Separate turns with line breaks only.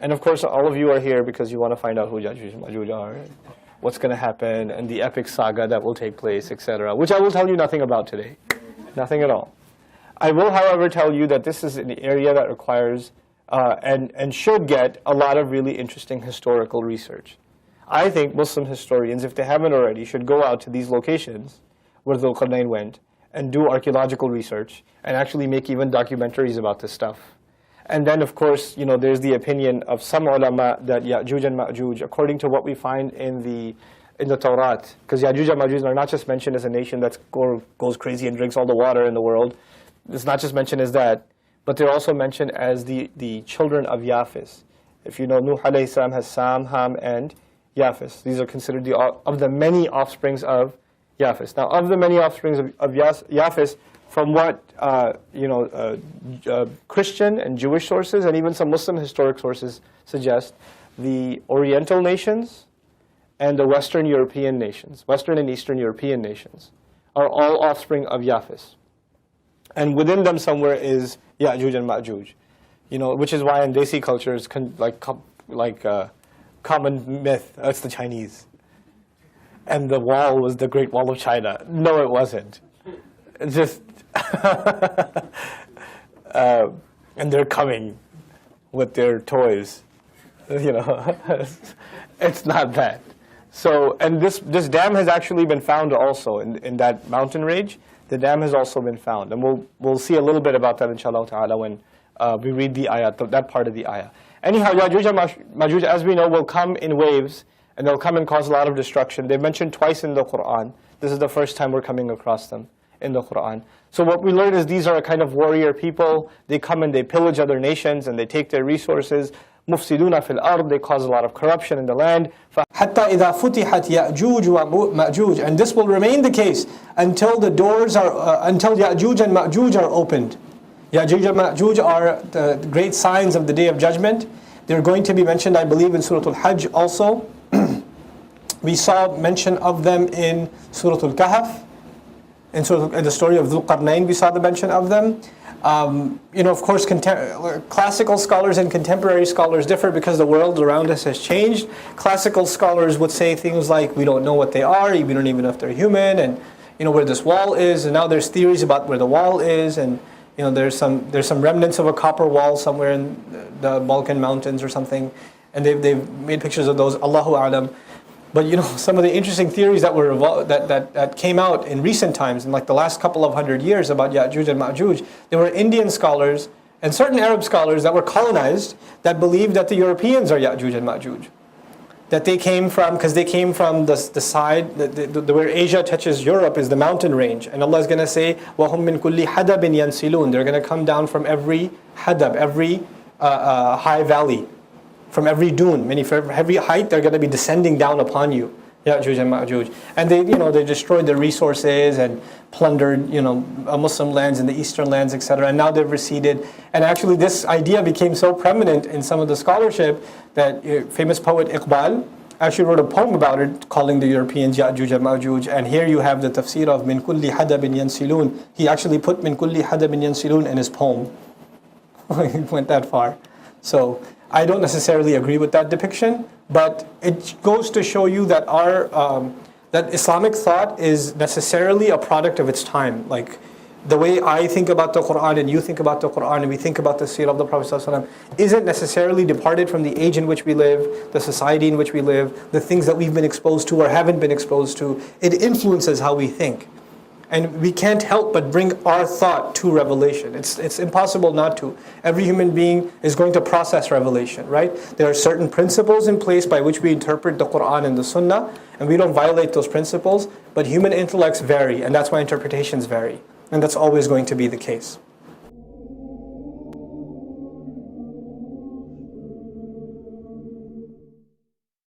And of course, all of you are here because you want to find out who Ya'juj and Ma'juj are, what's going to happen, and the epic saga that will take place, etc., which I will tell you nothing about today. Nothing at all. I will, however, tell you that this is an area that requires and should get a lot of really interesting historical research. I think Muslim historians, if they haven't already, should go out to these locations where Dhul Qarnayn went and do archaeological research and actually make even documentaries about this stuff. And then, of course, there's the opinion of some ulama that Ya'juj and Ma'juj, according to what we find in the Tawrat, because Ya'juj and Ma'juj are not just mentioned as a nation that goes crazy and drinks all the water in the world. It's not just mentioned as that, but they're also mentioned as the children of Yafis. If you know, Nuh alayhi salam has Sam, Ham, and Yafis. These are considered of the many offsprings of Yafis. Now, of the many offsprings of Yafis, from what Christian and Jewish sources and even some Muslim historic sources suggest, the Oriental nations and the Western European nations, Western and Eastern European nations, are all offspring of Yafis. And within them somewhere is Ya'juj and Ma'juj, which is why in Desi culture it's common myth, it's the Chinese. And the wall was the Great Wall of China. No, it wasn't. It's just, and they're coming with their toys. It's not that. So, and this dam has actually been found also in that mountain range. The dam has also been found, and we'll see a little bit about that inshallah ta'ala when we read the ayah, that part of the ayah. Anyhow, Ya'juj and Ma'juj, as we know, will come in waves, and they'll come and cause a lot of destruction. They're mentioned twice in the Quran. This is the first time we're coming across them in the Quran. So what we learn is these are a kind of warrior people. They come and they pillage other nations, and they take their resources. مُفْسِدُونَ فِي الْأَرْضِ, they cause a lot of corruption in the land. حَتَّى إِذَا فُتِحَتْ يَأْجُوجُ وَمَأْجُوجُ, and this will remain the case until the doors are, until Ya'juj and Ma'juj are opened. Ya'juj and Ma'juj are the great signs of the Day of Judgment. They're going to be mentioned, I believe, in Surah Al-Hajj also. We saw mention of them in Surah Al-Kahf. In the story of Dhul Qarnayn, we saw the mention of them. Of course, classical scholars and contemporary scholars differ because the world around us has changed. Classical scholars would say things like, we don't know what they are, we don't even know if they're human, and where this wall is, and now there's theories about where the wall is, and there's some remnants of a copper wall somewhere in the Balkan mountains or something, and they've made pictures of those, Allahu A'lam. But some of the interesting theories that that came out in recent times, in like the last couple of 100 years about Ya'juj and Ma'juj, there were Indian scholars and certain Arab scholars that were colonized that believed that the Europeans are Ya'juj and Ma'juj. That they came from, because they came from the side, where Asia touches Europe is the mountain range. And Allah is going to say, وَهُمْ مِنْ كُلِّ حَدَبٍ يَنْسِلُونَ, they're going to come down from every hadab, every high valley. From every dune, meaning for every height, they're going to be descending down upon you, Ya'juj and Ma'juj. And they destroyed the resources and plundered, Muslim lands and the eastern lands, etc. And now they've receded. And actually, this idea became so prominent in some of the scholarship that famous poet Iqbal actually wrote a poem about it, calling the Europeans Ya'juj and Ma'juj. And here you have the tafsir of min kulli hadabin yansilun. He actually put min kulli hadabin yansilun in his poem. He went that far. So I don't necessarily agree with that depiction, but it goes to show you that that Islamic thought is necessarily a product of its time. Like the way I think about the Quran and you think about the Quran and we think about the seerah of the Prophet ﷺ isn't necessarily departed from the age in which we live, the society in which we live, the things that we've been exposed to or haven't been exposed to. It influences how we think. And we can't help but bring our thought to revelation. It's impossible not to. Every human being is going to process revelation, right? There are certain principles in place by which we interpret the Quran and the Sunnah, and we don't violate those principles, but human intellects vary, and that's why interpretations vary. And that's always going to be the case.